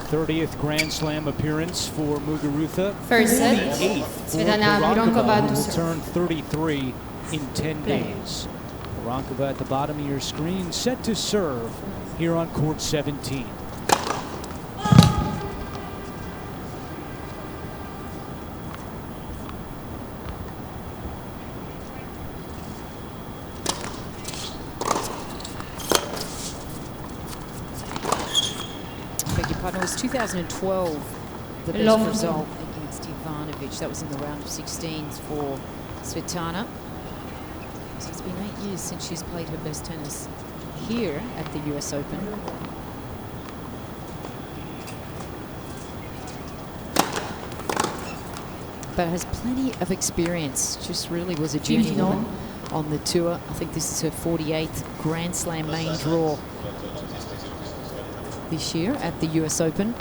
30th Grand Slam appearance for Muguruza. First set, 48th for Tsvetana Pironkova who to will serve. turn 33 in 10 days. Pironkova at the bottom of your screen, set to serve here on court 17. It was 2012, the best result against Ivanovic. That was in the round of 16s for Tsvetana. So it's been 8 years since she's played her best tennis here at the US Open. But has plenty of experience. Just really was a journeyman on the tour. I think this is her 48th Grand Slam main draw this year at the US Open.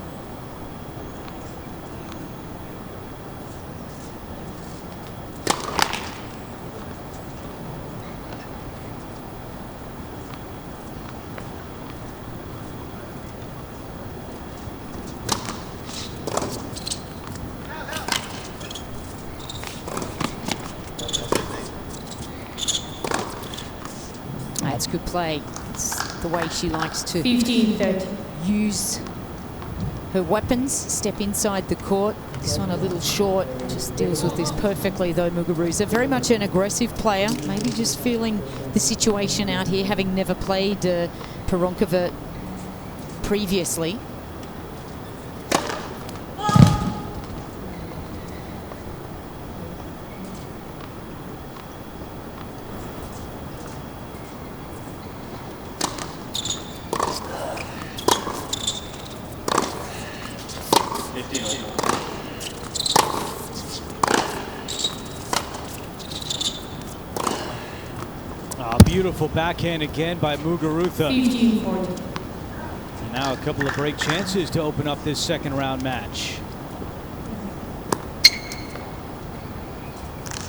That's good play. It's the way she likes to 15-30. use her weapons, step inside the court. This one a little short, just deals with this perfectly though, Muguruza. Very much an aggressive player, maybe just feeling the situation out here, having never played Pironkova previously. Beautiful backhand again by Muguruza. 15-40. And now a couple of break chances to open up this second round match.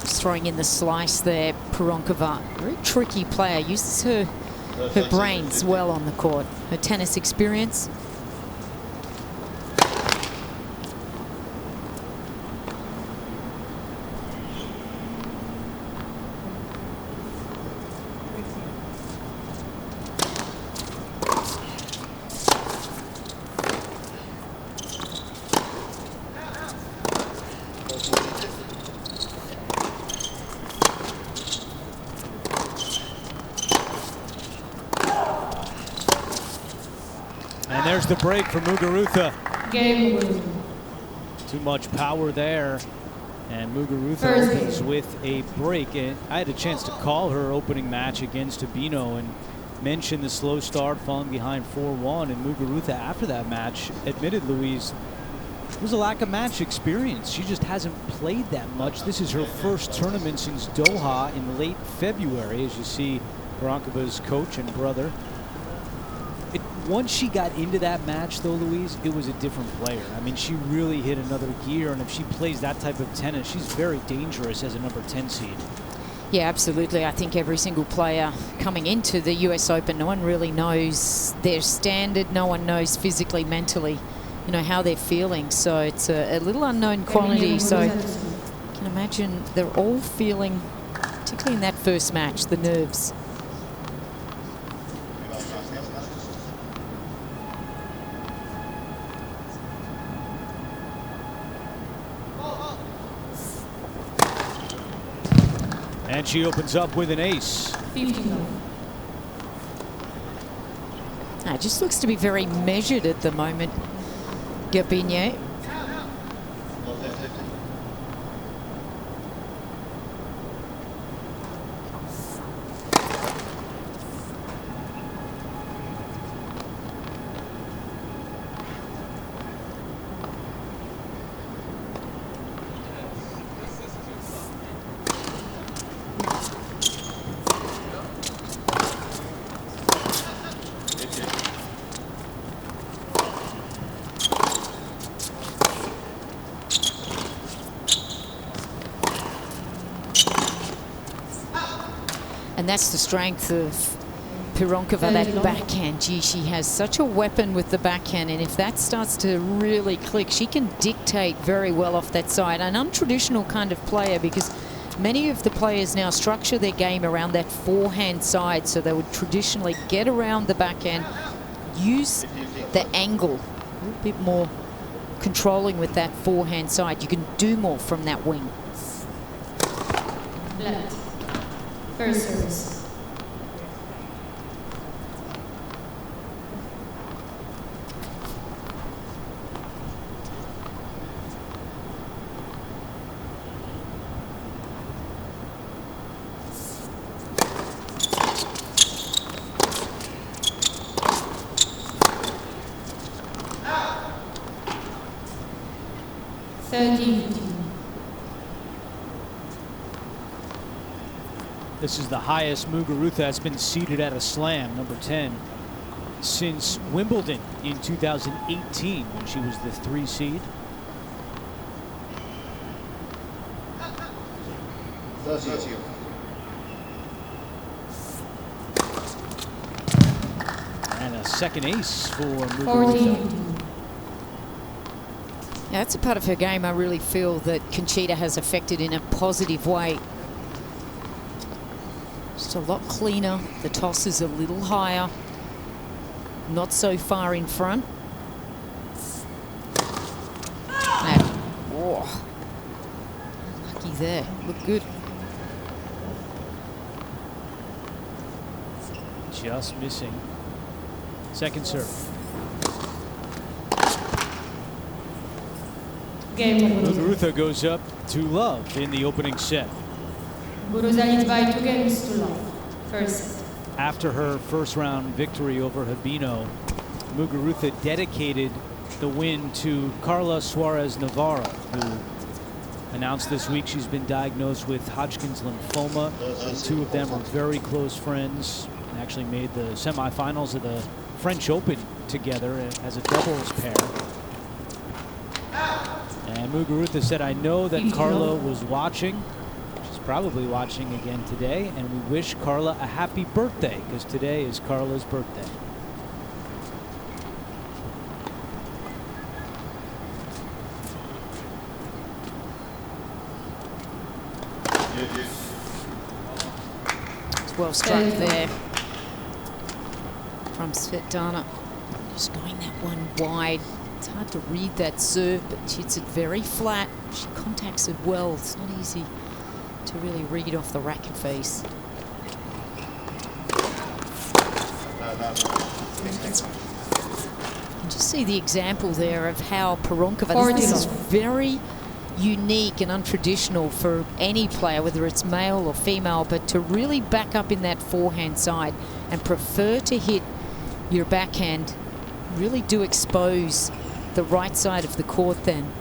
Just throwing in the slice there, Pironkova. Very tricky player, uses her brains well on the court. Her tennis experience. And there's the break for Muguruza. Game. Too much power there. And Muguruza opens with a break. And I had a chance to call her opening match against Hibino and mention the slow start, falling behind 4-1. And Muguruza, after that match, admitted, Louise, there's a lack of match experience. She just hasn't played that much. This is her first tournament since Doha in late February, as you see Pironkova's coach and brother. Once she got into that match, though, Louise, it was a different player. I mean, she really hit another gear, and if she plays that type of tennis, she's very dangerous as a number 10 seed. Yeah, absolutely. I think every single player coming into the US Open, no one really knows their standard. No one knows physically, mentally, you know, how they're feeling. So it's a little unknown quantity. So I can imagine they're all feeling, particularly in that first match, the nerves. And she opens up with an ace. 15. It just looks to be very measured at the moment, Garbine. And that's the strength of Pironkova, that backhand. Gee, she has such a weapon with the backhand, and if that starts to really click, she can dictate very well off that side. An untraditional kind of player, because many of the players now structure their game around that forehand side, so they would traditionally get around the backhand, use the angle, a little bit more controlling with that forehand side. You can do more from that wing. Left. First service. This is the highest Muguruza has been seated at a slam, number 10, since Wimbledon in 2018 when she was the 3 seed. And a second ace for Muguruza. Yeah, that's a part of her game I really feel that Conchita has affected in a positive way. Just a lot cleaner. The toss is a little higher. Not so far in front. Oh, lucky there. Look good. Just missing. Second serve. Muguruza goes up to love in the opening set. Muguruza leads by 2 games to love. First set. After her first round victory over Hibino, Muguruza dedicated the win to Carla Suarez Navarro, who announced this week she's been diagnosed with Hodgkin's lymphoma. The two of them are very close friends, and actually made the semifinals of the French Open together as a doubles pair. And Muguruza said, "I know that Carla was watching. She's probably watching again today, and we wish Carla a happy birthday, because today is Carla's birthday." It's well struck there from Tsvetana. Just going that one wide. It's hard to read that serve, but she hits it very flat. She contacts it well. It's not easy to really read off the racket face. You can just see the example there of how Pironkova, this is very unique and untraditional for any player, whether it's male or female, but to really back up in that forehand side and prefer to hit your backhand, really do expose the right side of the court then.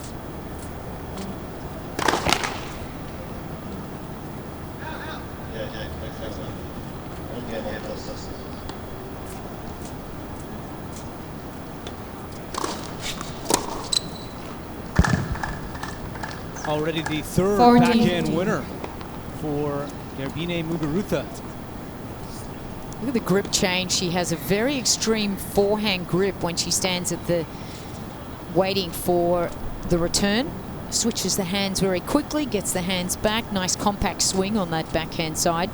Already the third backhand winner for Garbine Muguruza. Look at the grip change. She has a very extreme forehand grip when she stands at the waiting for the return. Switches the hands very quickly, gets the hands back. Nice compact swing on that backhand side.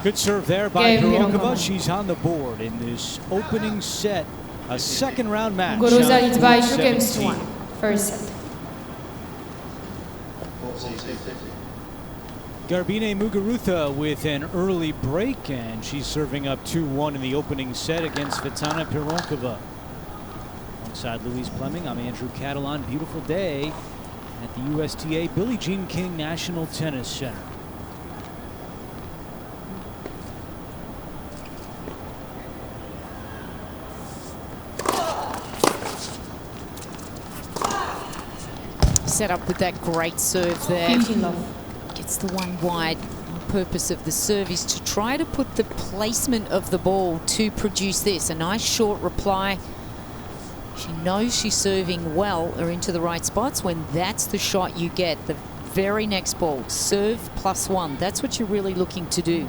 Good serve there by Pironkova. She's on the board in this opening set. A second round match. Muguruza leads by 2 games to 1. First set. Garbine Muguruza with an early break, and she's serving up 2-1 in the opening set against Tsvetana Pironkova. Alongside Louise Fleming, I'm Andrew Catalan. Beautiful day at the USTA Billie Jean King National Tennis Center. Set up with that great serve there. Gets the one wide. The purpose of the serve is to try to put the placement of the ball to produce this. A nice short reply. She knows she's serving well or into the right spots when that's the shot you get. The very next ball. Serve +1. That's what you're really looking to do.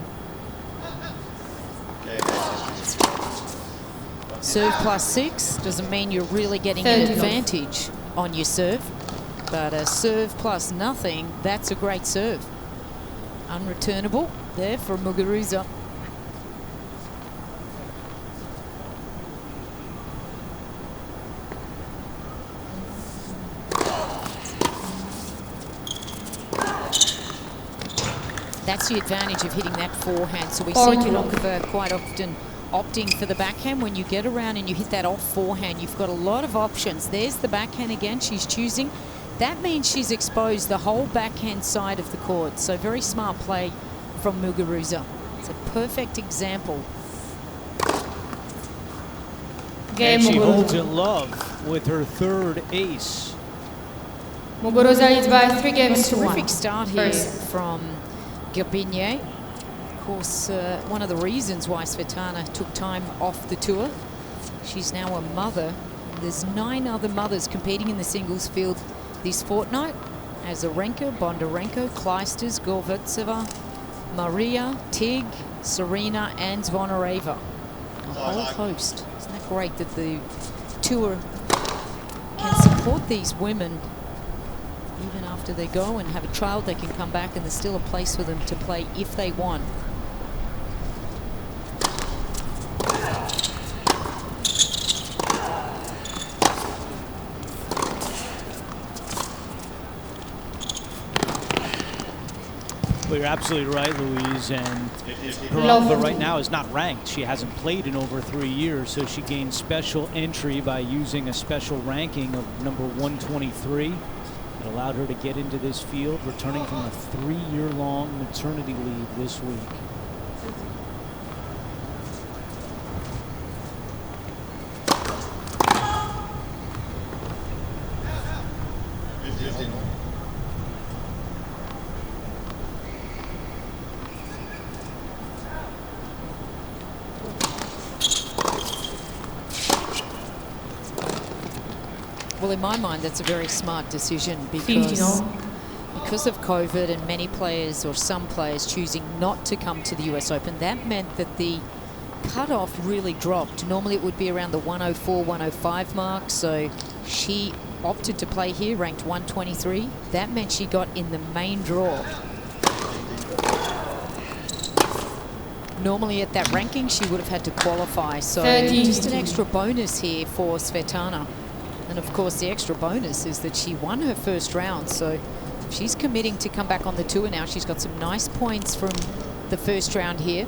Serve +6 doesn't mean you're really getting an advantage on your serve, but a serve +0, that's a great serve. Unreturnable there for Muguruza. That's the advantage of hitting that forehand. So we see Pironkova quite often opting for the backhand. When you get around and you hit that off forehand, you've got a lot of options. There's the backhand again, she's choosing. That means she's exposed the whole backhand side of the court. So very smart play from Muguruza. It's a perfect example. And she holds in love with her third ace. Muguruza leads by 3 games to 1. Terrific start here from Garbine. Of course, one of the reasons why Tsvetana took time off the tour. She's now a mother. There's 9 other mothers competing in the singles field this fortnight. Azarenka, Bondarenko, Kleisters, Gorvetseva, Maria, Tig, Serena, and Zvonareva. A whole host. Isn't that great that the tour can support these women? Even after they go and have a child, they can come back and there's still a place for them to play if they want. Well, you're absolutely right, Louise, and Pironkova right now is not ranked. She hasn't played in over 3 years, so she gained special entry by using a special ranking of number 123. It allowed her to get into this field, returning from a 3-year-long maternity leave this week. Well, in my mind, that's a very smart decision because of COVID and many players or some players choosing not to come to the US Open. That meant that the cutoff really dropped. Normally it would be around the 104, 105 mark. So she opted to play here, ranked 123. That meant she got in the main draw. Normally at that ranking, she would have had to qualify. So just an extra bonus here for Tsvetana. And of course, the extra bonus is that she won her first round. So she's committing to come back on the tour now. She's got some nice points from the first round here.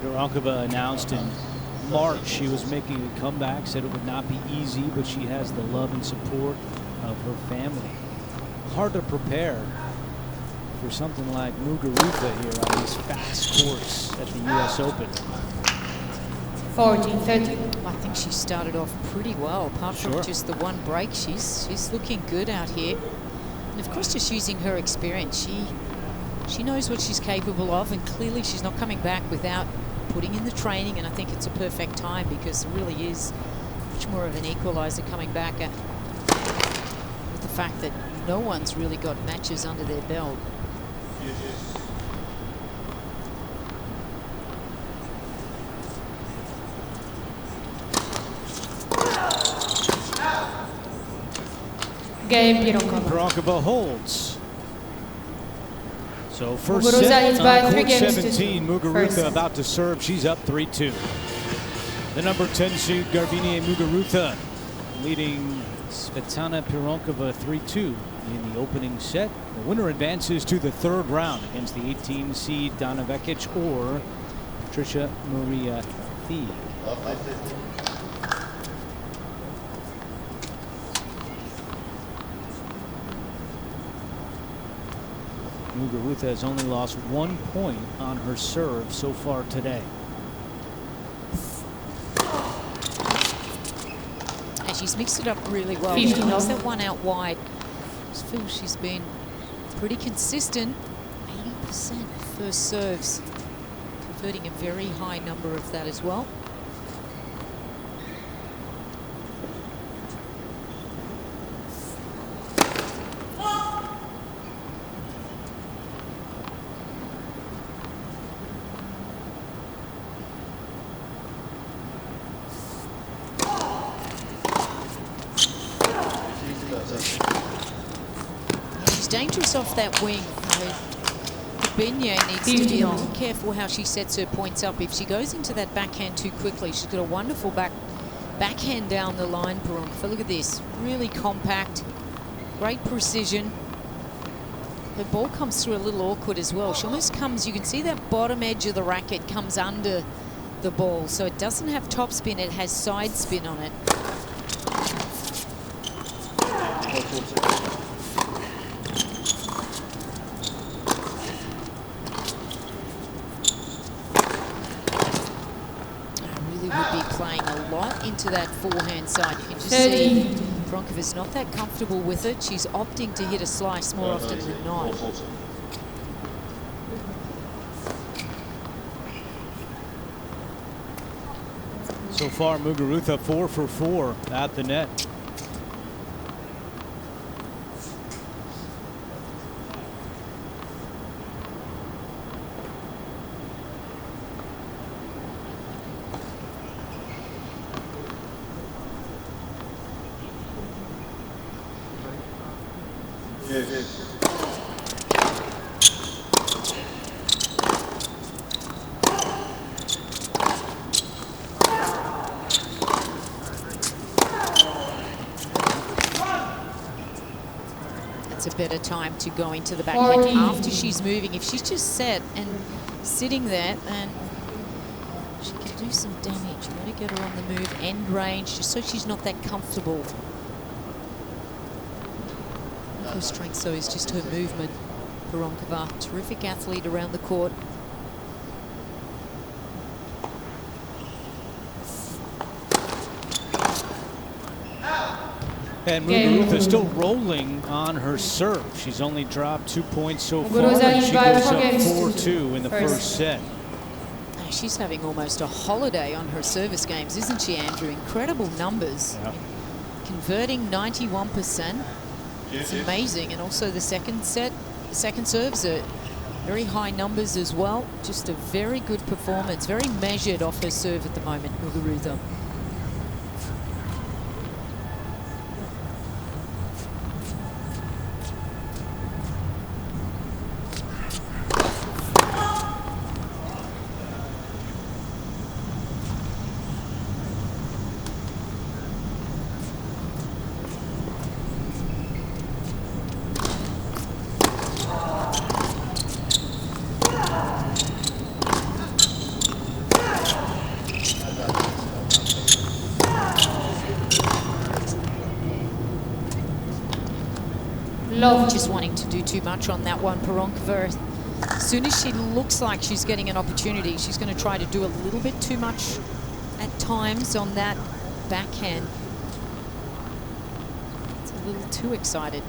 Pironkova announced in March she was making a comeback, said it would not be easy, but she has the love and support of her family. Hard to prepare for something like Muguruza here on this fast course at the US Open. 14-30. I think she started off pretty well. Apart from just the one break, she's looking good out here. And of course, just using her experience, she knows what she's capable of, and clearly she's not coming back without putting in the training. And I think it's a perfect time because it really is much more of an equalizer coming back with the fact that no one's really got matches under their belt. Game Pironkova. Pironkova holds. So first Muguruza set leads by on 3 court games 17. Muguruza about to serve. She's up 3-2. The number 10 seed Garbine Muguruza leading Tsvetana Pironkova 3-2 in the opening set. The winner advances to the 3rd round against the 18 seed Dana Vekic or Patricia Maria Thiel. Muguruza has only lost 1 point on her serve so far today. And she's mixed it up really well. She knocks that one out wide. I just feel she's been pretty consistent. 80% first serves, converting a very high number of that as well. She's dangerous off that wing. Hibino needs to be a little careful how she sets her points up. If she goes into that backhand too quickly, she's got a wonderful backhand down the line, Pironkova. Look at this, really compact, great precision. Her ball comes through a little awkward as well. She almost comes, you can see that bottom edge of the racket comes under the ball. So it doesn't have top spin, it has side spin on it. Playing a lot into that forehand side. You can just see Pironkova's not that comfortable with it. She's opting to hit a slice more often than not. So far, Muguruza 4 for 4 at the net. That's a better time to go into the backhand after she's moving. If she's just set and sitting there, and she can do some damage. You want to get her on the move, end range, just so she's not that comfortable. Her strength, so, is just her movement. Pironkova, terrific athlete around the court. And Muguruza still rolling on her serve. She's only dropped 2 points so far, and she goes up 4-2 in the first set. She's having almost a holiday on her service games, isn't she, Andrew? Incredible numbers. Yeah. Converting 91%. It's amazing. And also the second set, the second serves are very high numbers as well. Just a very good performance, very measured off her serve at the moment, Muguruza. Just wanting to do too much on that one, Pironkova. As soon as she looks like she's getting an opportunity, she's going to try to do a little bit too much at times on that backhand. It's a little too excited.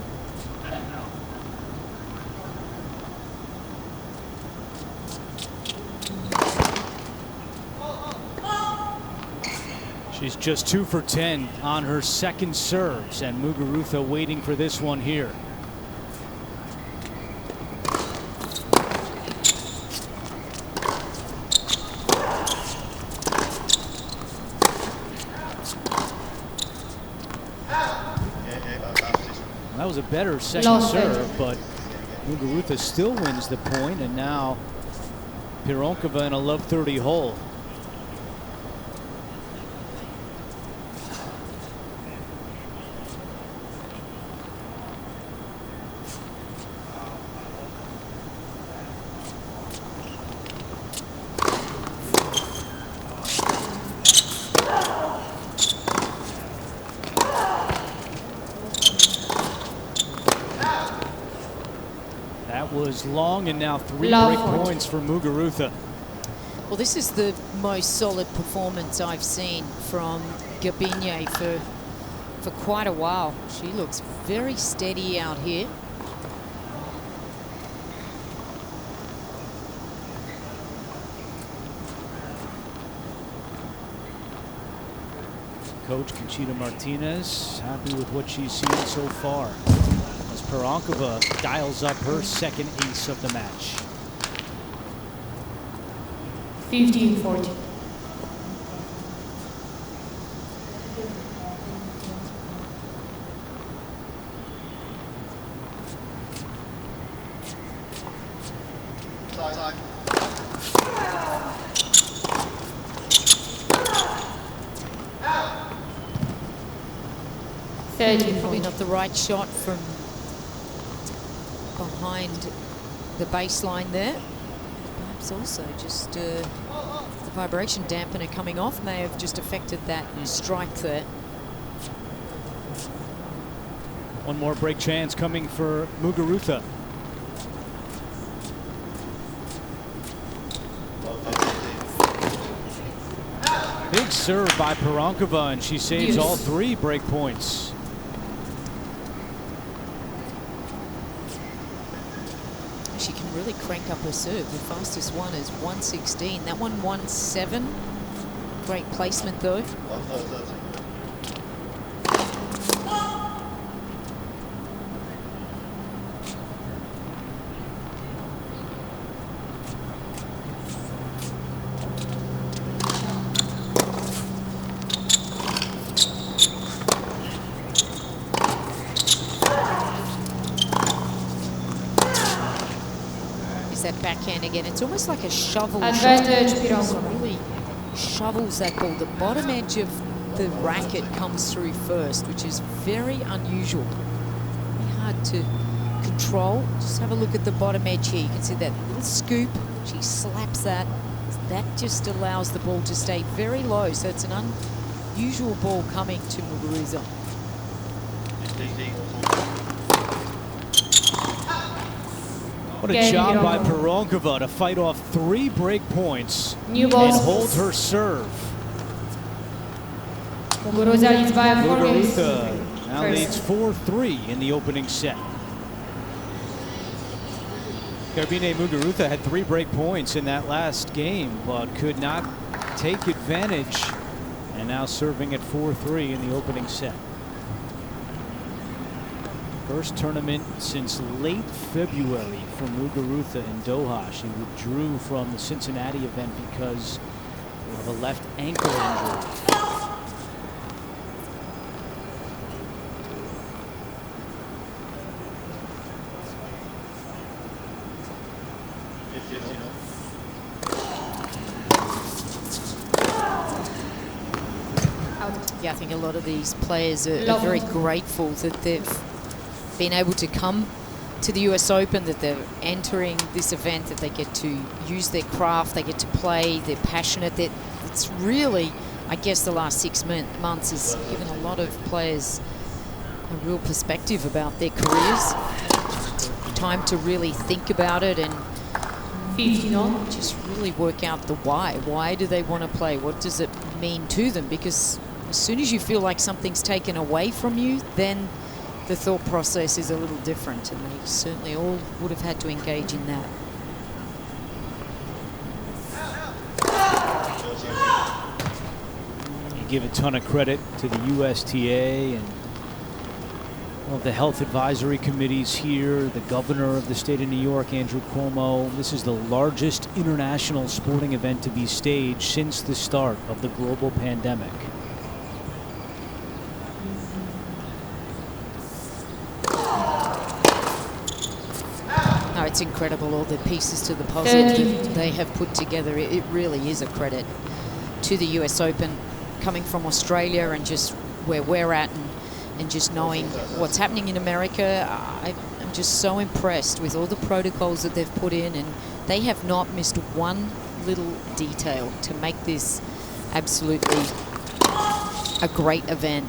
She's just 2 for 10 on her second serves, and Muguruza waiting for this one here. That was a better second serve, but Muguruza still wins the point, and now Pironkova in a love 30 hole. long, and now 3 Love break point. points for Muguruza. Well, this is the most solid performance I've seen from Garbine for quite a while. She looks very steady out here. Coach Conchita Martinez happy with what she's seen so far as Pironkova dials up her second ace of the match. 15-14. Probably not the right shot from behind the baseline there. Perhaps also just the vibration dampener coming off may have just affected that strike there. One more break chance coming for Muguruza. Big serve by Pironkova, and she saves all 3 break points. She can really crank up her serve. The fastest one is 116. That one 1-7. Great placement though. That backhand again. It's almost like a shovel Advantage, shot. Pironkova. Really shovels that ball. The bottom edge of the racket comes through first, which is very unusual. Very hard to control. Just have a look at the bottom edge here. You can see that little scoop. She slaps that. That just allows the ball to stay very low. So it's an unusual ball coming to Muguruza. What a job by Pironkova to fight off 3 break points and hold her serve. Muguruza leads by 4 games. Muguruza now leads 4-3 in the opening set. Garbine Muguruza had 3 break points in that last game, but could not take advantage, and now serving at 4-3 in the opening set. First tournament since late February for Muguruza in Doha. She withdrew from the Cincinnati event because of a left ankle injury. Yeah, I think a lot of these players are very grateful that they've been able to come to the US Open, that they're entering this event, that they get to use their craft, they get to play, they're passionate. It's really, I guess the last 6 months has given a lot of players a real perspective about their careers. Time to really think about it and just really work out the why. Why do they want to play? What does it mean to them? Because as soon as you feel like something's taken away from you, then the thought process is a little different, and they certainly all would have had to engage in that. You give a ton of credit to the USTA and all of the health advisory committees here, the governor of the state of New York, Andrew Cuomo. This is the largest international sporting event to be staged since the start of the global pandemic. No, it's incredible, all the pieces to the puzzle that they have put together. It really is a credit to the US Open, coming from Australia and just where we're at, and just knowing what's happening in America. I'm just so impressed with all the protocols that they've put in, and they have not missed one little detail to make this absolutely a great event.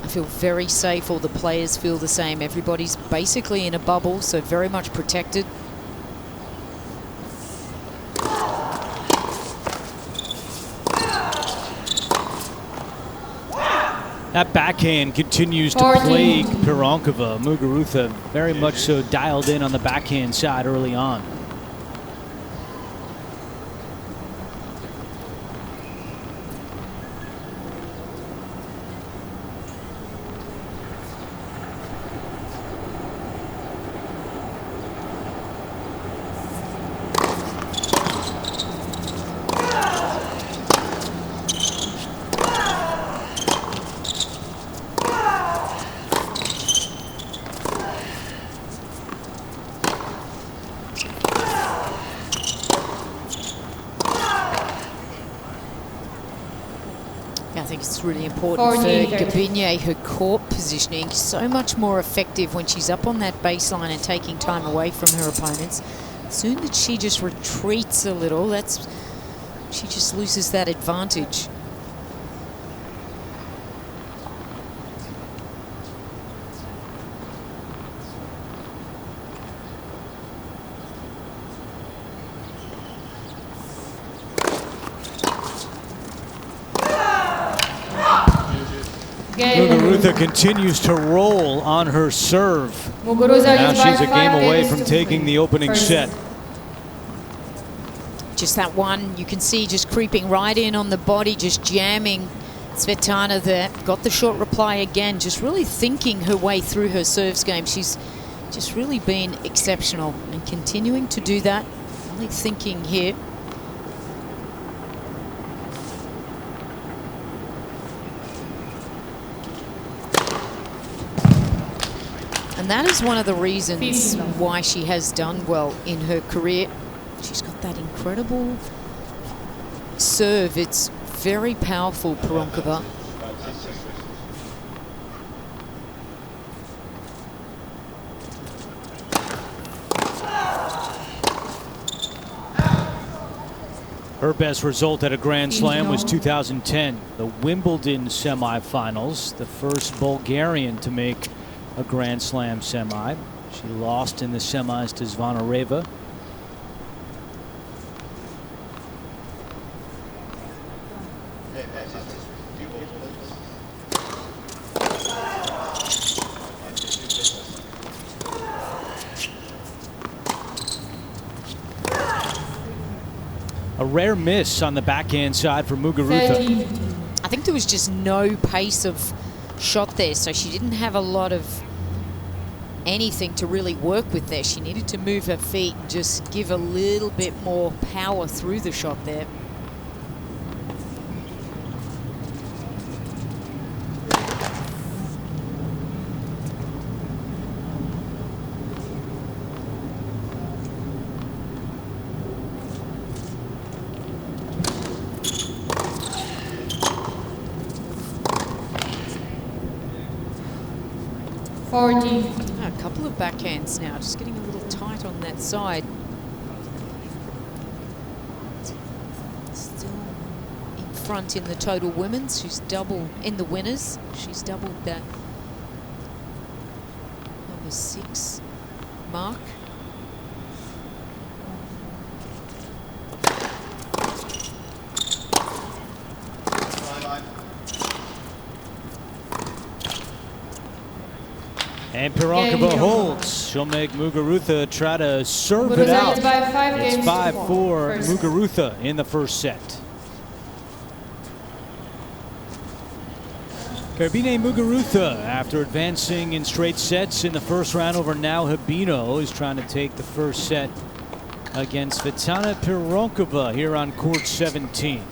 I feel very safe. All the players feel the same. Everybody's basically in a bubble, so very much protected. That backhand continues to plague Pironkova. Muguruza very much so dialed in on the backhand side early on. I think it's really important for Garbine, her court positioning, so much more effective when she's up on that baseline and taking time away from her opponents. As soon as she just retreats a little, she just loses that advantage. Muguruza continues to roll on her serve. Muguruza Now leads she's by a game 5 away games from to taking 3. the opening set. Just that one, you can see just creeping right in on the body, just jamming Tsvetana there. Got the short reply again, just really thinking her way through her serves game. She's just really been exceptional and continuing to do that. Really thinking here. And that is one of the reasons why she has done well in her career. She's got that incredible serve. It's very powerful, Pironkova. Her best result at a Grand Slam was 2010, the Wimbledon semifinals, the first Bulgarian to make a Grand Slam semi. She lost in the semis to Zvonareva. A rare miss on the backhand side for Muguruza. I think there was just no pace of shot there, so she didn't have a lot of anything to really work with there. She needed to move her feet and just give a little bit more power through the shot there. A couple of backhands now, just getting a little tight on that side. Still in front in the total women's. She's double in the winners. She's doubled that number 6 mark. And Pironkova holds. She'll make Muguruza try to serve it out. It's 5-4 Muguruza in the first set. Garbine Muguruza, after advancing in straight sets in the first round over now Hibino, is trying to take the first set against Tsvetana Pironkova here on court 17.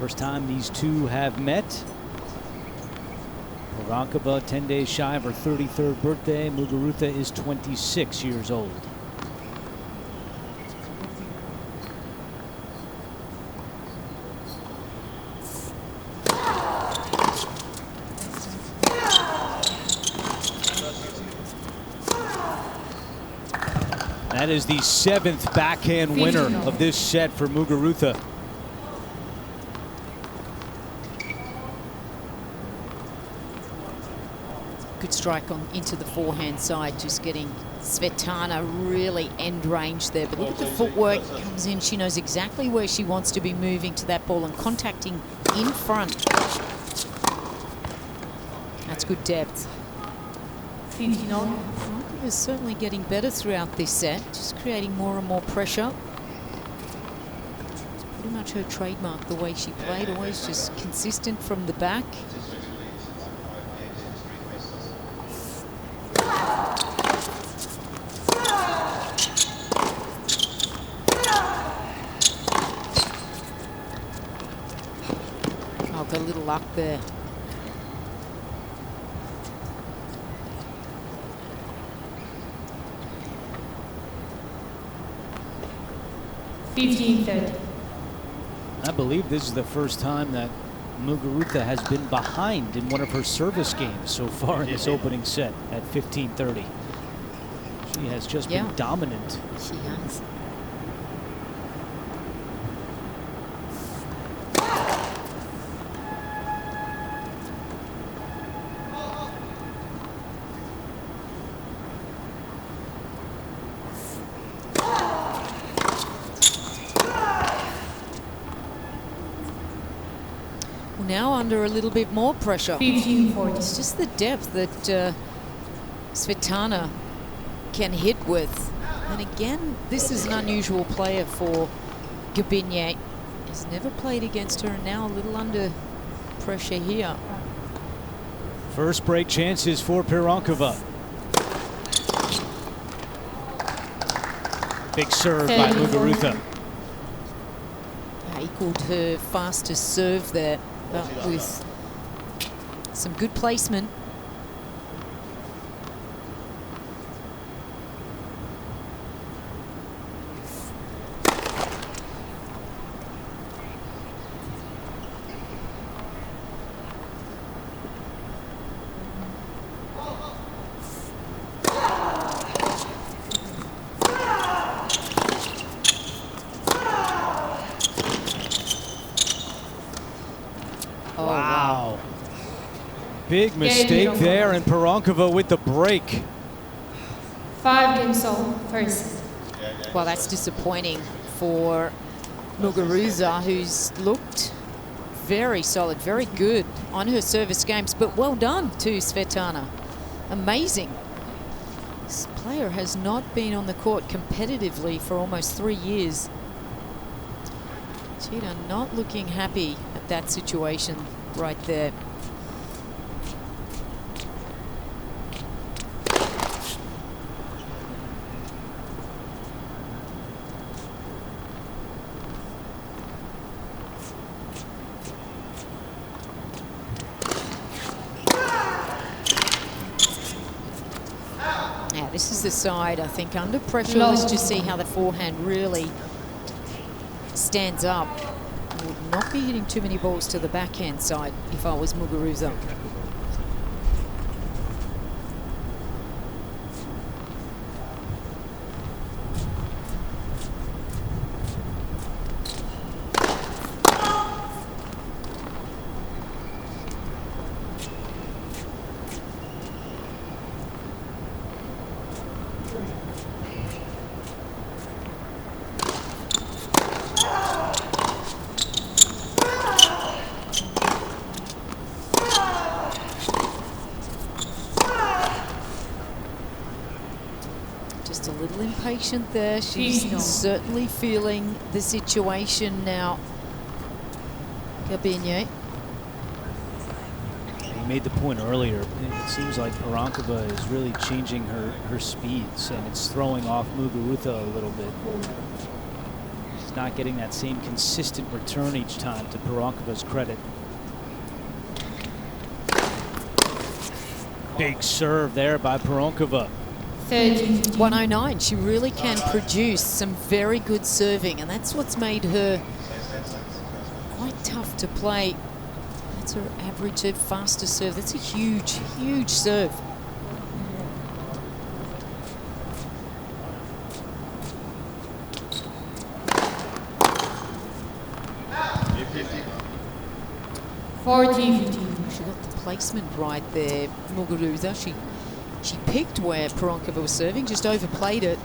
First time these two have met. Pironkova 10 days shy of her 33rd birthday. Muguruza is 26 years old. That is the 7th backhand winner of this set for Muguruza. Good strike on into the forehand side, just getting Tsvetana really end range there. But look at the footwork, comes in. She knows exactly where she wants to be moving to that ball and contacting in front. That's good depth. 15 all. Is certainly getting better throughout this set, just creating more and more pressure. It's pretty much her trademark, the way she played, always just consistent from the back. Oh, got a little luck there. I believe this is the first time that Muguruza has been behind in one of her service games so far in this opening set at 15-30. She has just been dominant. She has. Now under a little bit more pressure. 15-40. It's just the depth that Tsvetana can hit with. And again, this is an unusual player for Garbine. He's never played against her, and now a little under pressure here. First break chances for Pironkova. Big serve by Muguruza. Equaled her fastest serve there, but with some good placement. Wow. Big mistake there, and Pironkova with the break. 5 games all, first. Well, that's disappointing for Muguruza, who's looked very solid, very good on her service games, but well done to Tsvetana. Amazing. This player has not been on the court competitively for almost 3 years. Cheetah not looking happy at that situation right there. Now this is the side, I think, under pressure. Let's just see how the forehand really stands up. I would not be hitting too many balls to the backhand side if I was Muguruza. Just a little impatient there. She's certainly feeling the situation now. Garbine. You made the point earlier. It seems like Pironkova is really changing her speeds, and it's throwing off Muguruza a little bit. She's not getting that same consistent return each time, to Pironkova's credit. Big serve there by Pironkova. 109. She really can produce some very good serving, and that's what's made her quite tough to play. That's her average, her fastest serve. That's a huge, huge serve. She got the placement right there, Muguruza. She picked where Pironkova was serving, just overplayed it.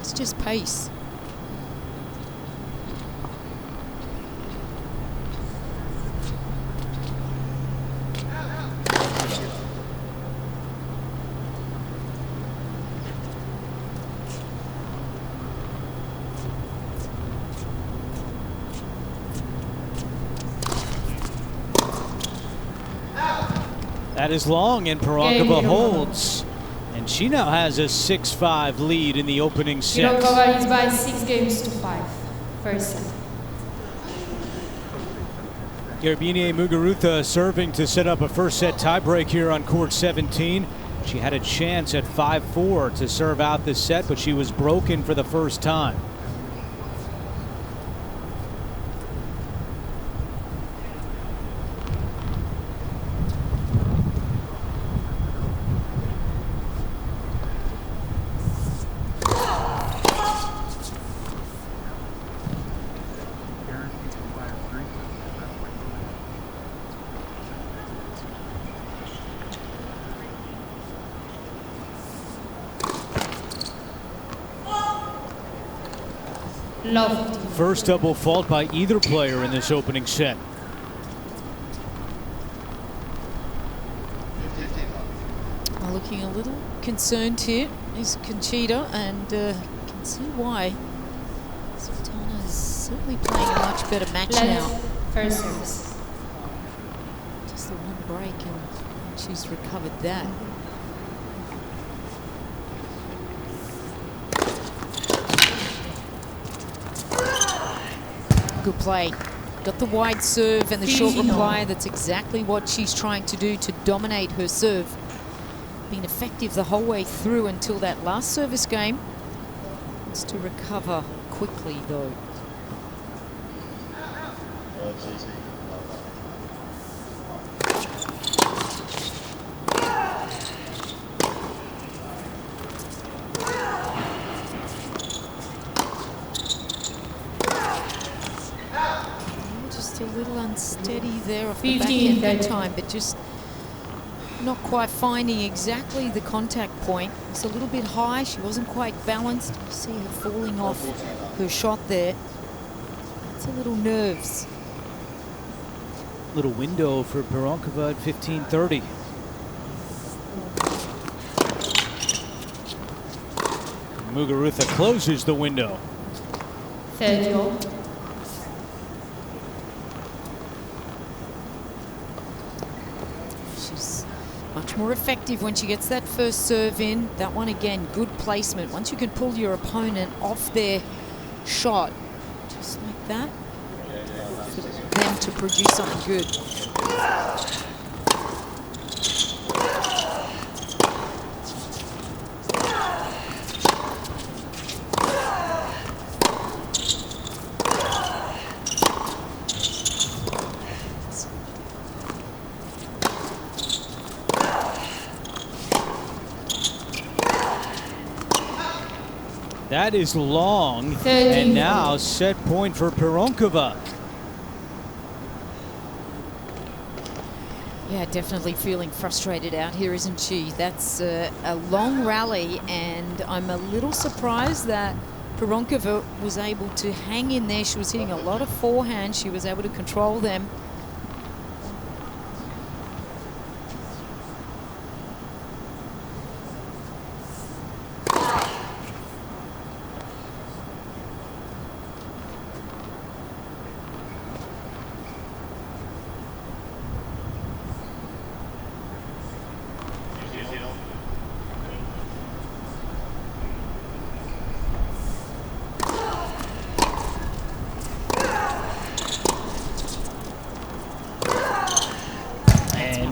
It's just pace. That is long, and Pironkova holds. And she now has a 6-5 lead in the opening set. Pironkova leads by 6 games to 5. First set. Garbine Muguruza serving to set up a first set tiebreak here on court 17. She had a chance at 5-4 to serve out this set, but she was broken for the first time. Love. First double fault by either player in this opening set. Looking a little concerned here is Conchita, and you can see why. Tsvetana is certainly playing a much better match now. First service. Just the one break, and she's recovered that. Good play. Got the wide serve and the short reply. That's exactly what she's trying to do to dominate her serve. Been effective the whole way through until that last service game. It's to recover quickly, though. A little unsteady there off the back end that time, but just not quite finding exactly the contact point. It's a little bit high. She wasn't quite balanced. You see her falling off her shot there. It's a little nerves. Little window for Pironkova at 15:30. Muguruza closes the window. Third. Much more effective when she gets that first serve in. That one again, good placement. Once you can pull your opponent off their shot, just like that, for them to produce something good. That is long, and now set point for Pironkova. Yeah, definitely feeling frustrated out here, isn't she? That's a long rally, and I'm a little surprised that Pironkova was able to hang in there. She was hitting a lot of forehand. She was able to control them.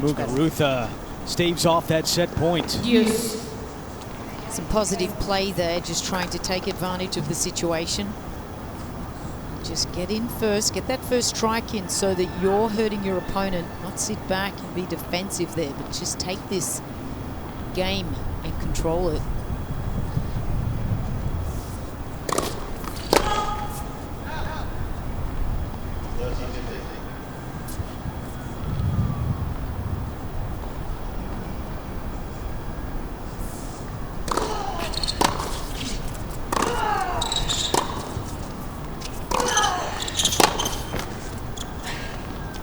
Muguruza staves off that set point. Yes. Some positive play there, just trying to take advantage of the situation. Just get in first, get that first strike in so that you're hurting your opponent, not sit back and be defensive there, but just take this game and control it.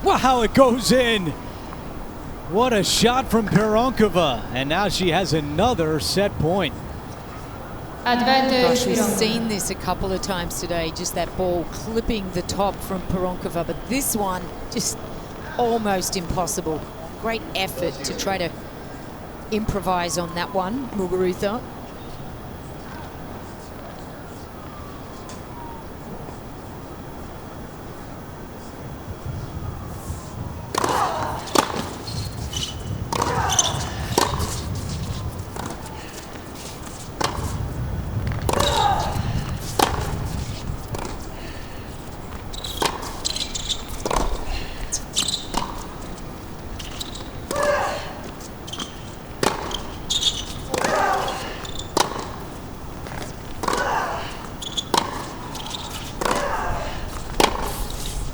Wow, it goes in. What a shot from Pironkova. And now she has another set point. Advantage. Gosh, we've seen this a couple of times today, just that ball clipping the top from Pironkova, but this one just almost impossible. great effort to try to improvise on that one, Muguruza.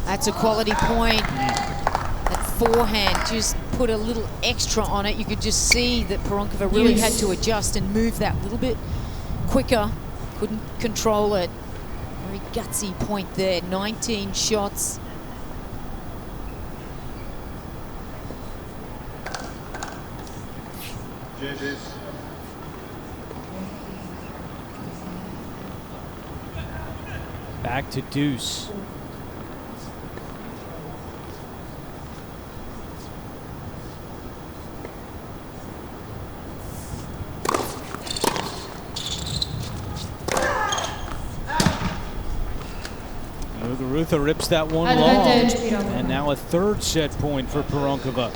That's a quality point. That forehand just put a little extra on it. You could just see that Pironkova really had to adjust and move that little bit quicker. Couldn't control it. Very gutsy point there. 19 shots. Judges. Back to deuce. Muguruza rips that one long, and now a third set point for Pironkova.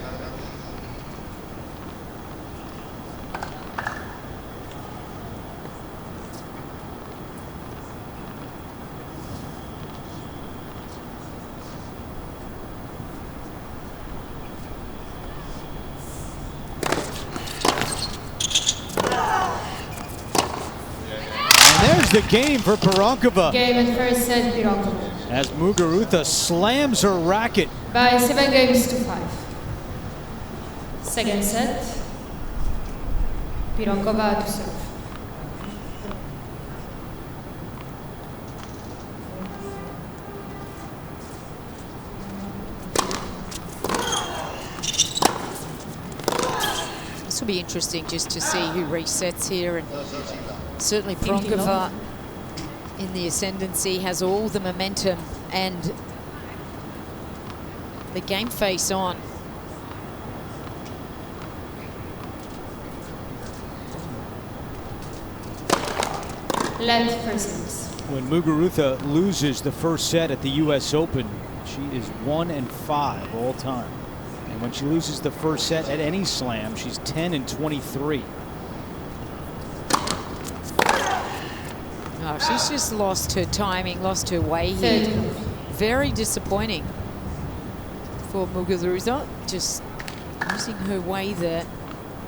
And there's the game for Pironkova. Game and first set, Pironkova. As Muguruza slams her racket. By 7 games to 5. Second set, Pironkova to serve. This will be interesting just to see who resets here, and certainly Pironkova in the ascendancy has all the momentum and the game face on. Let first service. When Muguruza loses the first set at the US Open, she is 1-5 all time. And when she loses the first set at any slam, she's 10-23. Oh, she's just lost her timing, lost her way here. Very disappointing for Muguruza. Just losing her way there.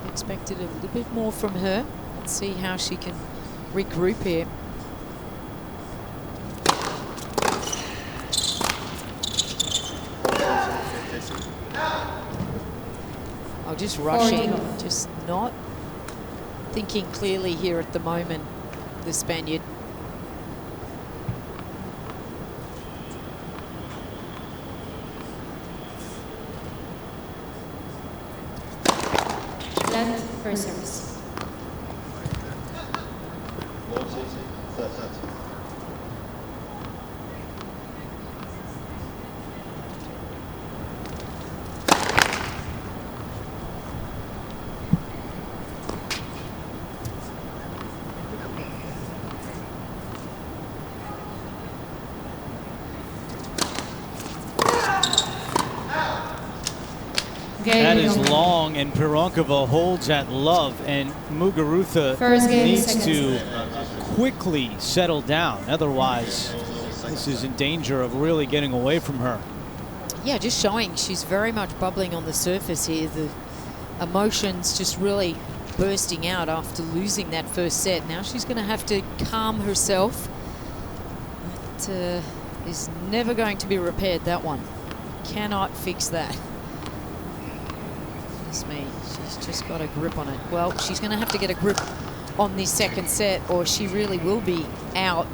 Expected a little bit more from her. Let's see how she can regroup here. Oh, just rushing, just not thinking clearly here at the moment, the Spaniard. Let first service. That is long, and Pironkova holds at love, and Muguruza needs to quickly settle down. Otherwise, this is in danger of really getting away from her. Yeah, just showing she's very much bubbling on the surface here. The emotions just really bursting out after losing that first set. Now she's going to have to calm herself. That is never going to be repaired, that one. Cannot fix that. Me. She's just got a grip on it. Well, she's going to have to get a grip on this second set, or she really will be out.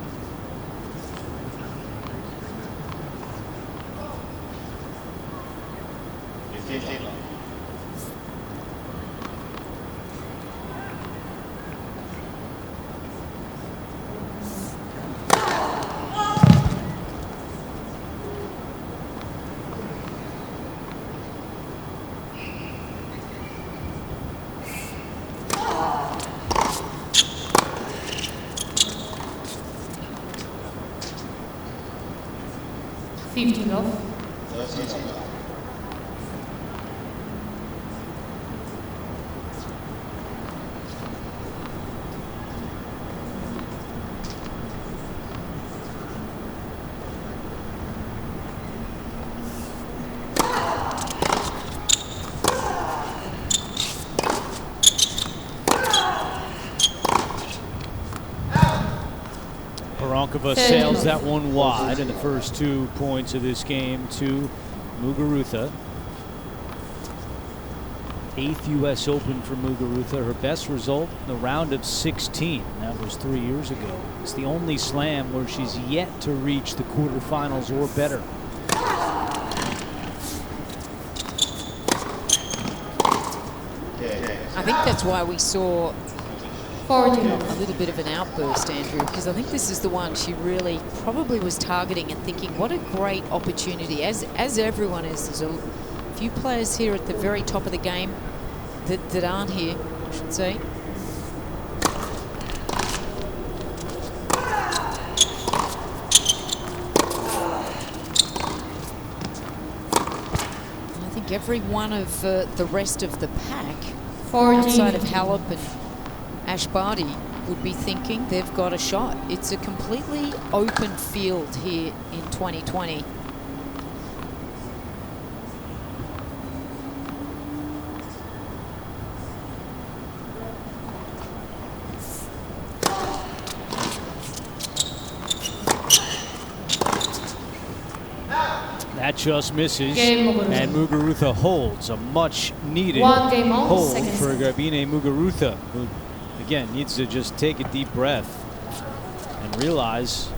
15 love. Pironkova sails that one wide, and the first 2 points of this game to Muguruza. 8th U.S. Open for Muguruza. Her best result in the round of 16. That was 3 years ago. It's the only slam where she's yet to reach the quarterfinals or better. I think that's why we saw 40 a little bit of an outburst, Andrew, because I think this is the one she really probably was targeting and thinking, what a great opportunity, as everyone is. There's a few players here at the very top of the game that aren't here, I should say. I think every one of the rest of the pack, outside of Halep and Ash Barty, would be thinking they've got a shot. It's a completely open field here in 2020. That just misses, and Muguruza holds a much needed hold for Garbine Muguruza, who again needs to just take a deep breath and realize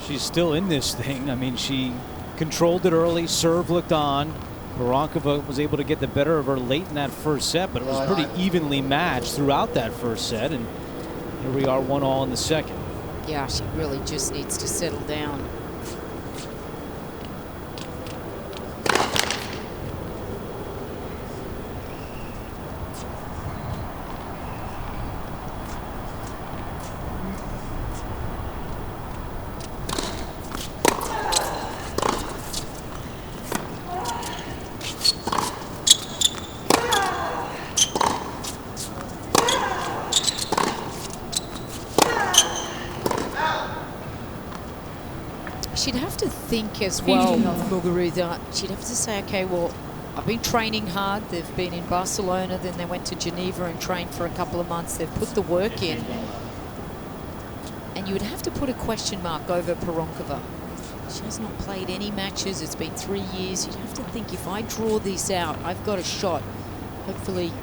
she's still in this thing. I mean, she controlled it early, serve looked on. Pironkova was able to get the better of her late in that first set, but it was pretty evenly matched throughout that first set, and here we are 1-all in the second. Yeah, she really just needs to settle down. She'd have to think as well, Muguruza. She'd have to say, okay, well, I've been training hard. They've been in Barcelona, then they went to Geneva and trained for a couple of months. They've put the work in. And you would have to put a question mark over Pironkova. She has not played any matches. It's been 3 years. You'd have to think, if I draw this out, I've got a shot. Hopefully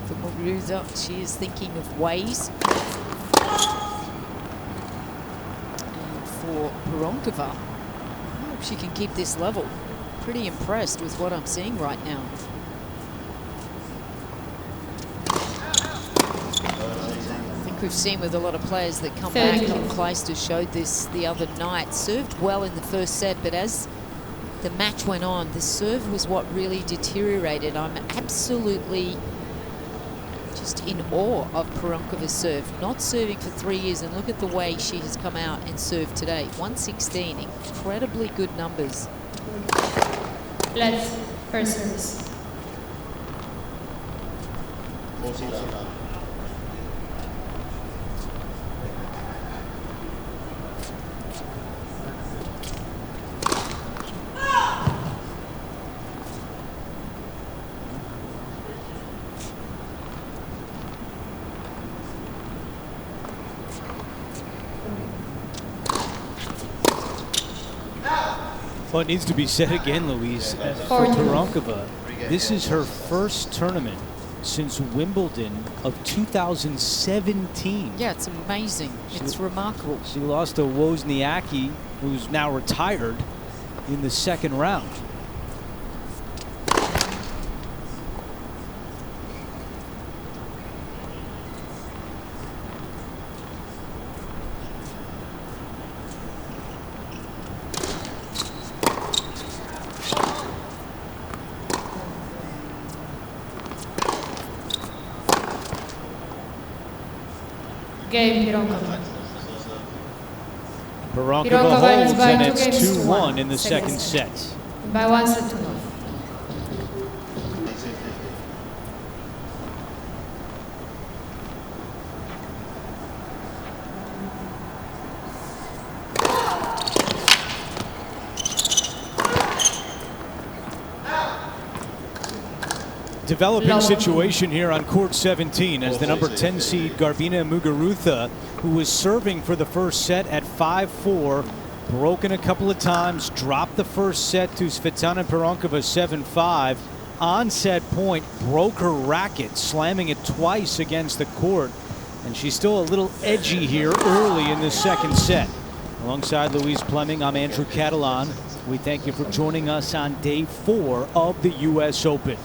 for Muguruza, she is thinking of ways. For Pironkova, I hope she can keep this level. Pretty impressed with what I'm seeing right now. I think we've seen with a lot of players that come back, and Clijsters showed this the other night, served well in the first set, but as the match went on, the serve was what really deteriorated. I'm absolutely just in awe of Pironkova's serve. Not serving for 3 years, and look at the way she has come out and served today. 116, incredibly good numbers. Let's first service. Well, it needs to be said again, Louise, for Pironkova, this is her first tournament since Wimbledon of 2017. Yeah, it's amazing. It's remarkable. She lost to Wozniacki, who's now retired, in the second round. Game Pironkova. Pironkova holds, and it's 2-1 in the second set. By 1 set to 0. Developing situation here on court 17 as the number 10 seed Garbine Muguruza, who was serving for the first set at 5-4, broken a couple of times, dropped the first set to Tsvetana Pironkova 7-5. On set point, broke her racket, slamming it twice against the court, and she's still a little edgy here early in the second set. Alongside Louise Plemming, I'm Andrew Catalan. We thank you for joining us on day 4 of the U.S. Open.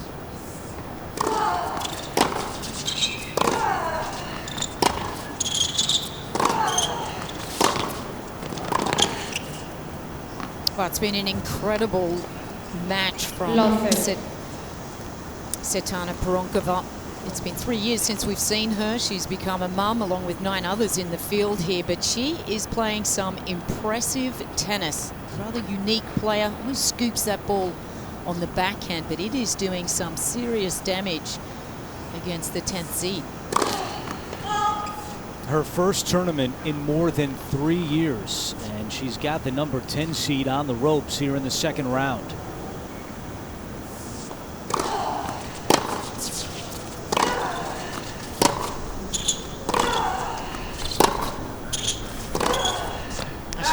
Well, it's been an incredible match from Tsvetana Pironkova. It's been 3 years since we've seen her. She's become a mum along with 9 others in the field here, but she is playing some impressive tennis. Rather unique player who scoops that ball on the backhand, but it is doing some serious damage against the 10th seed. Her first tournament in more than 3 years, and she's got the number 10 seed on the ropes here in the second round.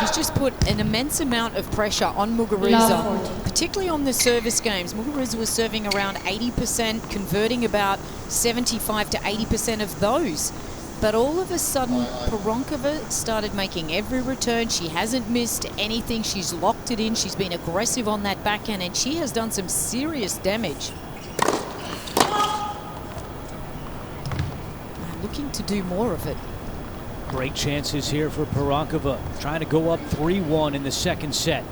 She's just put an immense amount of pressure on Muguruza, particularly on the service games. Muguruza was serving around 80%, converting about 75 to 80% of those. But all of a sudden, Pironkova started making every return. She hasn't missed anything. She's locked it in. She's been aggressive on that backhand, and she has done some serious damage. Looking to do more of it. Great chances here for Pironkova, trying to go up 3-1 in the second set.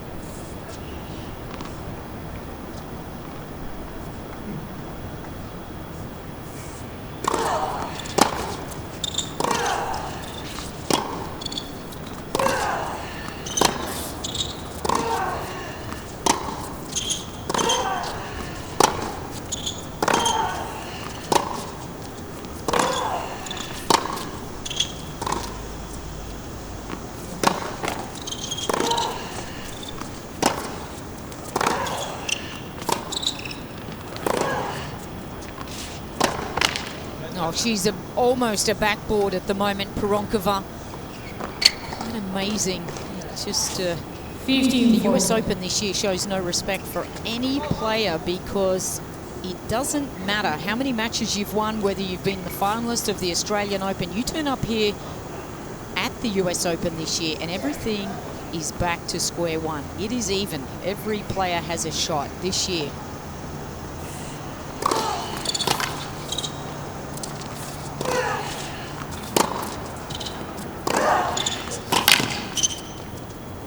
Oh, she's almost a backboard at the moment, Pironkova. Quite amazing. It's just the US Open this year shows no respect for any player, because it doesn't matter how many matches you've won, whether you've been the finalist of the Australian Open. You turn up here at the US Open this year and everything is back to square one. It is even. Every player has a shot this year.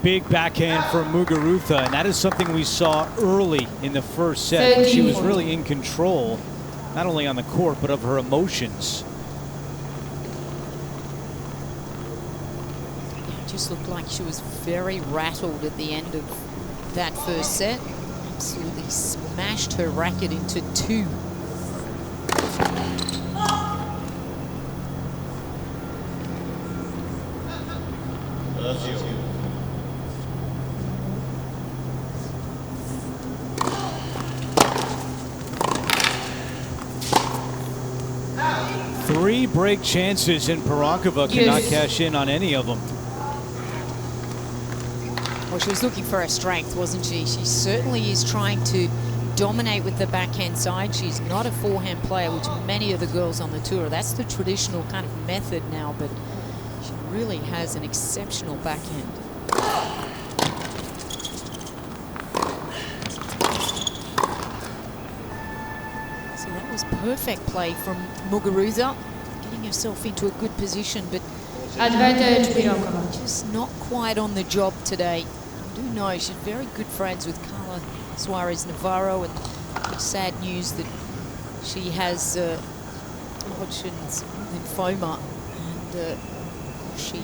Big backhand from Muguruza, and that is something we saw early in the first set. She was really in control, not only on the court, but of her emotions. It just looked like she was very rattled at the end of that first set. Absolutely smashed her racket into 2. Three break chances, and Pironkova cannot cash in on any of them. Well, she was looking for her strength, wasn't she? She certainly is trying to dominate with the backhand side. She's not a forehand player, which many of the girls on the tour, that's the traditional kind of method now, but she really has an exceptional backhand. So that was perfect play from Muguruza, getting herself into a good position, but Advantage Pironkova. just not quite on the job today. I do know she's very good friends with Carla Suarez Navarro, and it's sad news that she has Hodgkin's lymphoma, and she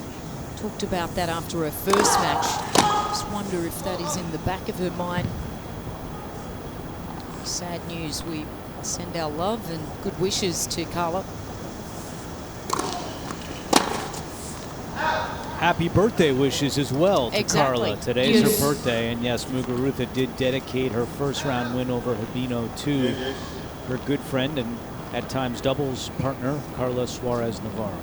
talked about that after her first match. Just wonder if that is in the back of her mind. Sad news. We send our love and good wishes to Carla. Happy birthday wishes as well to Carla. Today's Yes. her birthday, and yes, Muguruza did dedicate her first round win over Hibino to her good friend and at times doubles partner, Carla Suarez Navarro.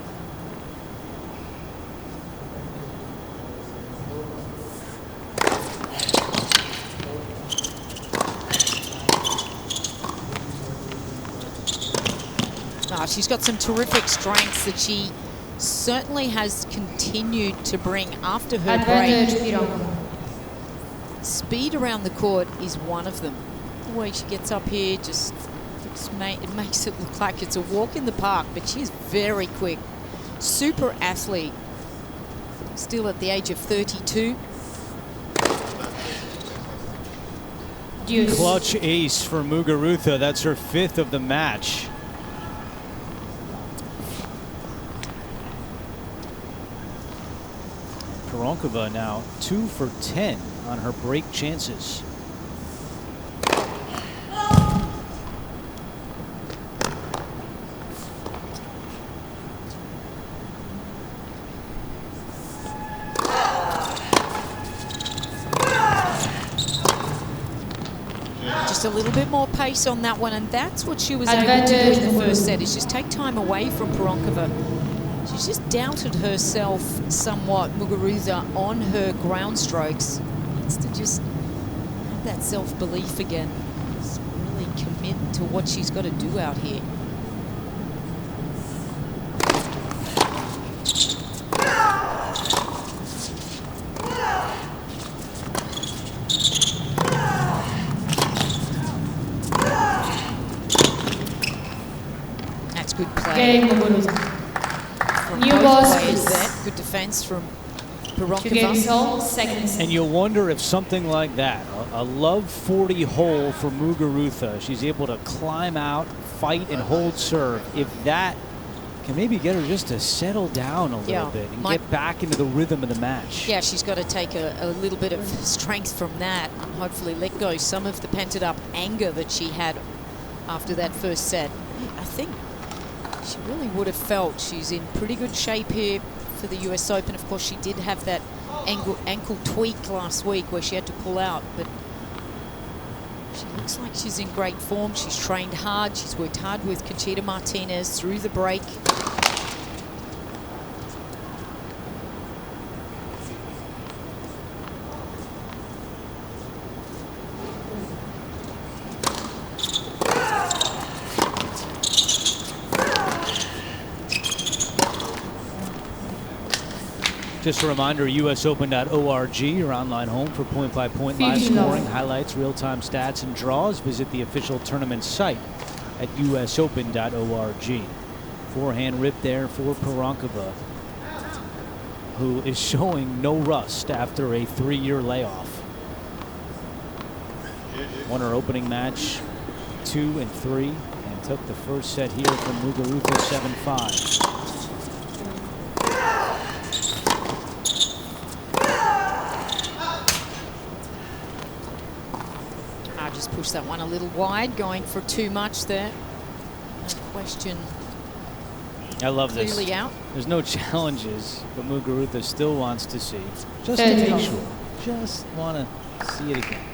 She's got some terrific strengths that she certainly has continued to bring after her Advantage break. Pironkova. Speed around the court is one of them. The way she gets up here just it makes it look like it's a walk in the park, but she's very quick. Super athlete. Still at the age of 32. Deuce. Clutch ace for Muguruza. That's her 5th of the match. Pironkova now 2 for 10 on her break chances. Just a little bit more pace on that one, and that's what she was able to Advantage do in the first set, is just take time away from Pironkova. She's just doubted herself somewhat, Muguruza, on her ground strokes. Needs to just have that self-belief again. Just really commit to what she's got to do out here. That's good play. Game Muguruza. From New both balls, players please. there. Good defense from 2 games Pironkova. all, seconds. And you'll wonder if something like that, a love 40 hole for Muguruza, she's able to climb out, fight, and hold serve, if that can maybe get her just to settle down a little bit and get back into the rhythm of the match. Yeah, she's got to take a little bit of strength from that and hopefully let go some of the pented up anger that she had after that first set. I think she really would have felt she's in pretty good shape here for the US Open. Of course, she did have that ankle tweak last week where she had to pull out, but she looks like she's in great form. She's trained hard. She's worked hard with Conchita Martinez through the break. Just a reminder, usopen.org, your online home for point-by-point live scoring, highlights, real-time stats, and draws. Visit the official tournament site at usopen.org. Forehand rip there for Pironkova, who is showing no rust after a 3-year layoff. Won her opening match 2 and 3, and took the first set here from Muguruza 7-5. Just push that one a little wide, going for too much there. No question. I love this. Clearly out. There's no challenges, but Muguruza still wants to see. Just to make sure. Just want to see it again.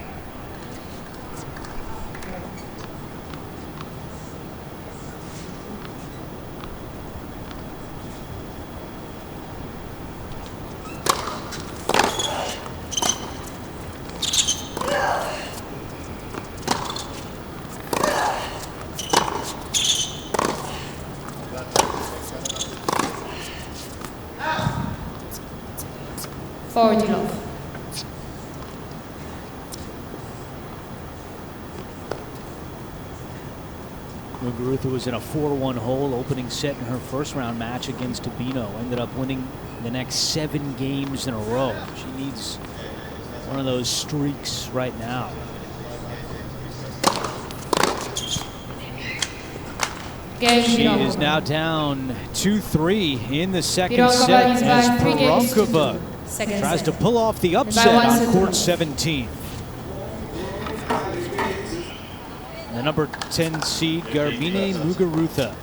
Forward love. Muguruza was in a 4-1 hole opening set in her first round match against Hibino. Ended up winning the next 7 games in a row. She needs one of those streaks right now. She is now down 2-3 in the second set as Pironkova tries to pull off the upset on court 17. The number 10 seed, Garbine Muguruza.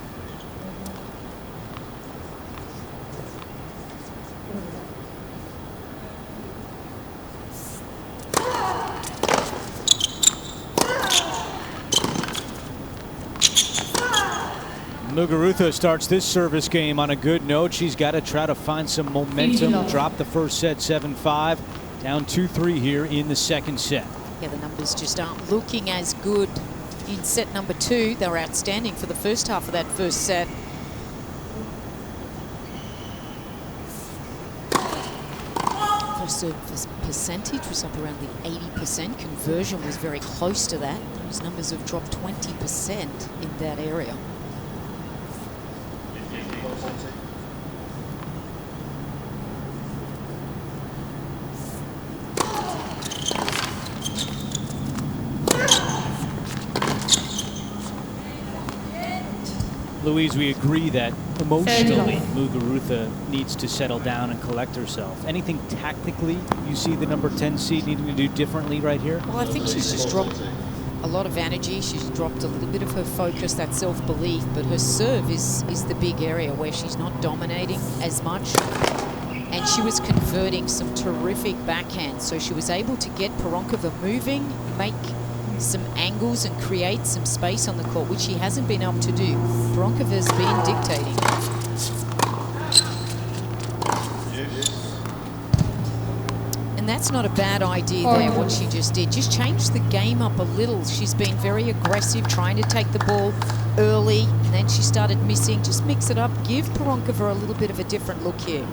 Muguruza starts this service game on a good note. She's got to try to find some momentum. Drop the first set 7-5. Down 2-3 here in the second set. Yeah, the numbers just aren't looking as good in set number 2. They were outstanding for the first half of that first set. First serve percentage was up around the 80%. Conversion was very close to that. Those numbers have dropped 20% in that area. Louise, we agree that emotionally Muguruza needs to settle down and collect herself. Anything tactically you see the number 10 seed needing to do differently right here? Well, I think she's just dropped a lot of energy. She's dropped a little bit of her focus, that self-belief, but her serve is the big area where she's not dominating as much. And she was converting some terrific backhands, so she was able to get Pironkova moving, make some angles and create some space on the court, which she hasn't been able to do. Pironkova's been dictating. And that's not a bad idea there, what she just did. Just change the game up a little. She's been very aggressive, trying to take the ball early, and then she started missing. Just mix it up. Give Pironkova a little bit of a different look here.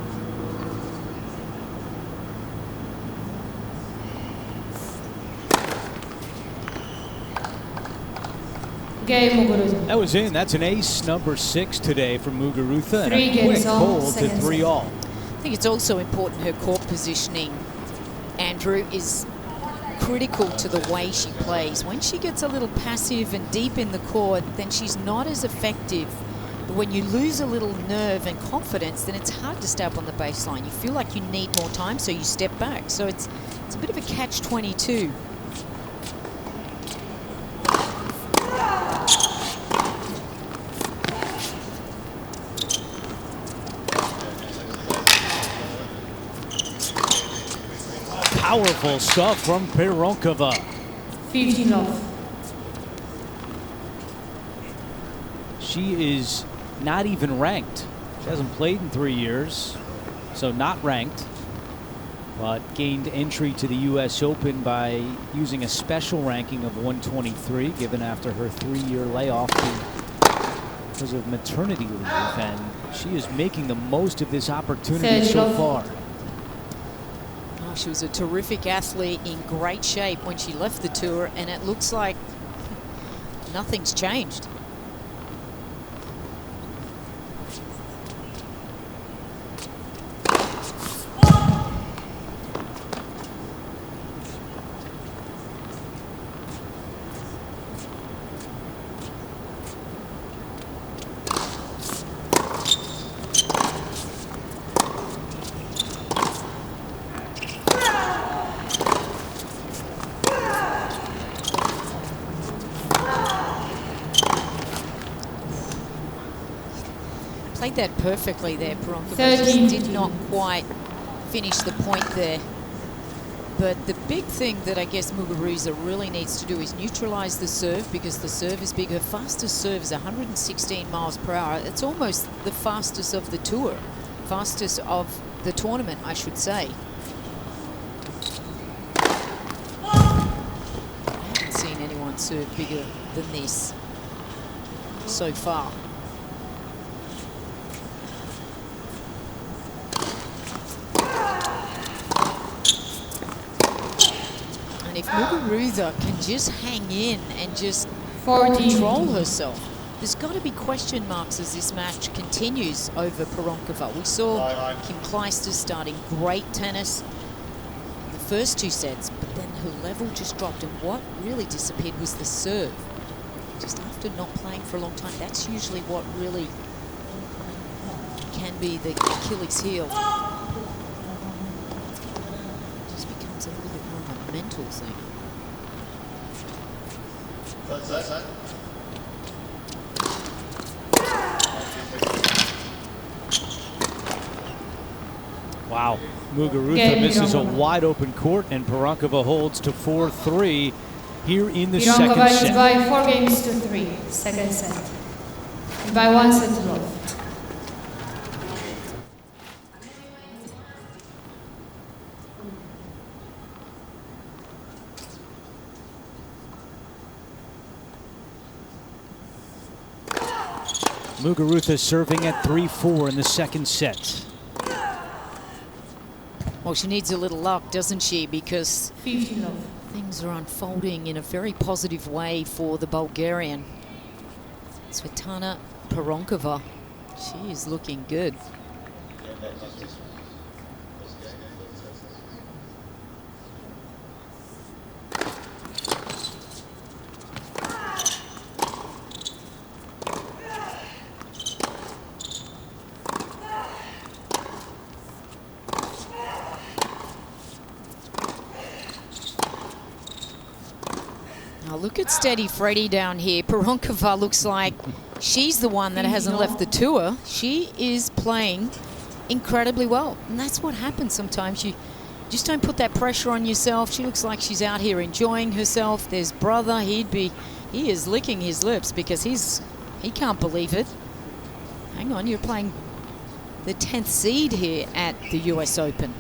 That was in. That's an ace number 6 today from Muguruza, and a quick hold to 3-all. I think it's also important her court positioning, Andrew, is critical to the way she plays. When she gets a little passive and deep in the court, then she's not as effective. But when you lose a little nerve and confidence, then it's hard to stay up on the baseline. You feel like you need more time, so you step back. So it's a bit of a catch-22. Powerful stuff from Pironkova. 15-love. She is not even ranked. She hasn't played in 3 years, so not ranked, but gained entry to the U.S. Open by using a special ranking of 123, given after her 3-year layoff because of maternity leave, and she is making the most of this opportunity so far. She was a terrific athlete, in great shape when she left the tour, and it looks like nothing's changed. Played that perfectly there, Pironkova. Just did not quite finish the point there. But the big thing that I guess Muguruza really needs to do is neutralize the serve, because the serve is big. Her fastest serve is 116 miles per hour. It's almost the fastest of the tour. Fastest of the tournament, I should say. I haven't seen anyone serve bigger than this so far. And if Muguruza can just hang in and just control herself, there's got to be question marks as this match continues over Pironkova. We saw Kim Clijsters starting great tennis in the first 2 sets, but then her level just dropped, and what really disappeared was the serve. just after not playing for a long time, that's usually what really can be the Achilles heel. It just becomes a little bit more of a mental thing. Wow. Muguruza misses a wide open court, and Pironkova holds to 4-3 here in the second Pironkova is set. by 4-3, second set. And by 1 set to love. Muguruza serving at 3-4 in the second set. Well, she needs a little luck, doesn't she? Because 50 love. things are unfolding in a very positive way for the Bulgarian. Tsvetana Pironkova. She is looking good. Now look at Steady Freddy down here. Pironkova looks like she's the one that hasn't left the tour. She is playing incredibly well. And that's what happens sometimes. You just don't put that pressure on yourself. She looks like she's out here enjoying herself. There's brother. He is licking his lips because he can't believe it. Hang on, you're playing the 10th seed here at the US Open.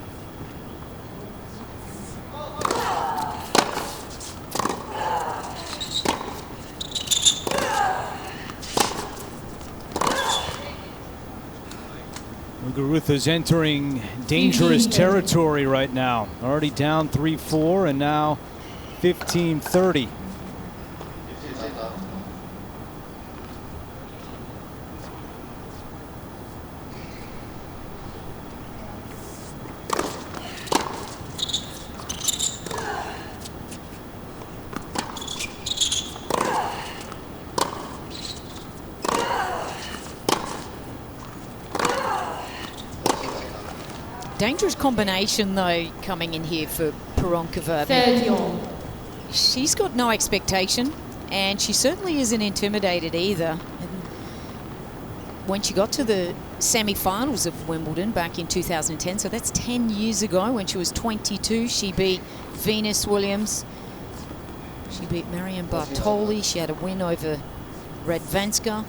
Muguruza's entering dangerous territory right now. Already down 3-4 and now 15-30. Dangerous combination, though, coming in here for Pironkova. She's got no expectation, and she certainly isn't intimidated either. And when she got to the semi-finals of Wimbledon back in 2010, so that's 10 years ago, when she was 22, she beat Venus Williams. She beat Marion Bartoli. She had a win over Radvanska.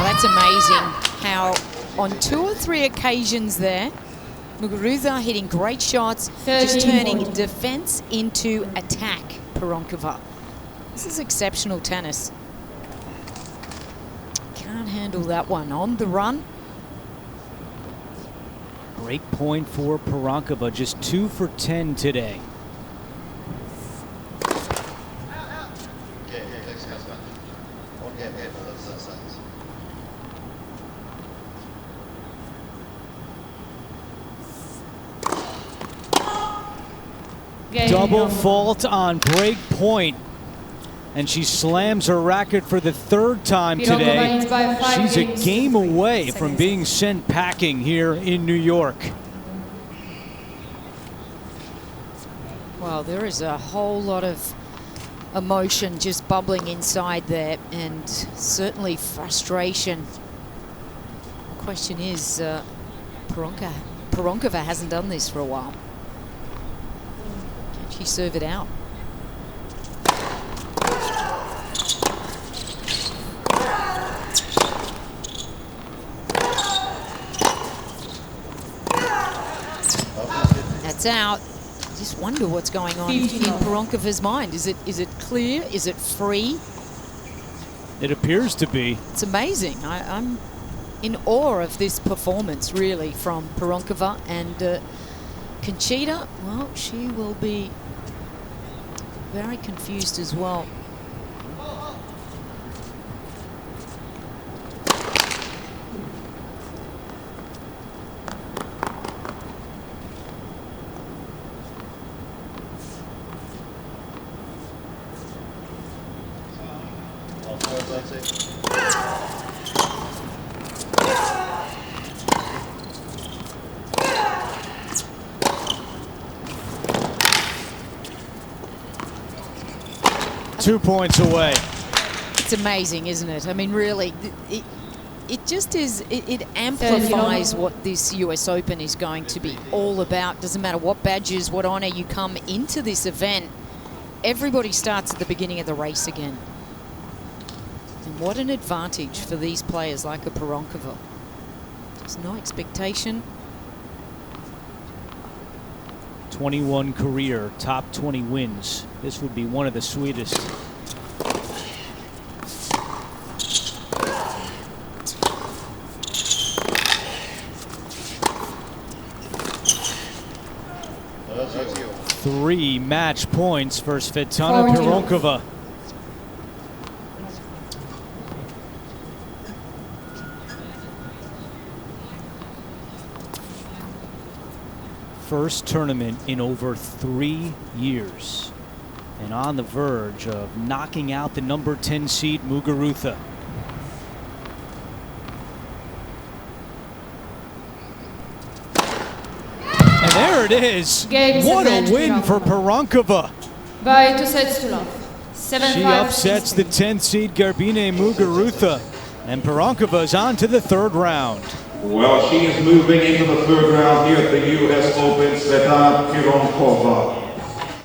That's amazing how on 2 or 3 occasions there, Muguruza hitting great shots, just turning defense into attack, Pironkova. This is exceptional tennis. Can't handle that one on the run. Great point for Pironkova, just 2 for 10 today. Double fault on break point, and she slams her racket for the 3rd time today. She's a game away from being sent packing here in New York. Well, there is a whole lot of emotion just bubbling inside there, and certainly frustration. The question is, Pironkova hasn't done this for a while. Can she serve it out? That's out. I just wonder what's going on in Pironkova's mind. Is it clear? Is it free? It appears to be. It's amazing. I'm in awe of this performance, really, from Pironkova. And Conchita, well, she will be very confused as well. Two points away. It's amazing, isn't it? I mean, really, it just is, it amplifies what this US Open is going to be all about. Doesn't matter what badges, what honor you come into this event, everybody starts at the beginning of the race again. And what an advantage for these players like a Pironkova. There's no expectation. 21 career, top 20 wins. This would be one of the sweetest. Three match points for Tsvetana Pironkova. First tournament in over 3 years, and on the verge of knocking out the number 10 seed Muguruza. And there it is. What a win for Pironkova. By 2 sets to love. 7-5. She upsets the 10th seed Garbine Muguruza, and Pironkova is on to the third round. Well, she is moving into the third round here at the US Open, Tsvetana Pironkova.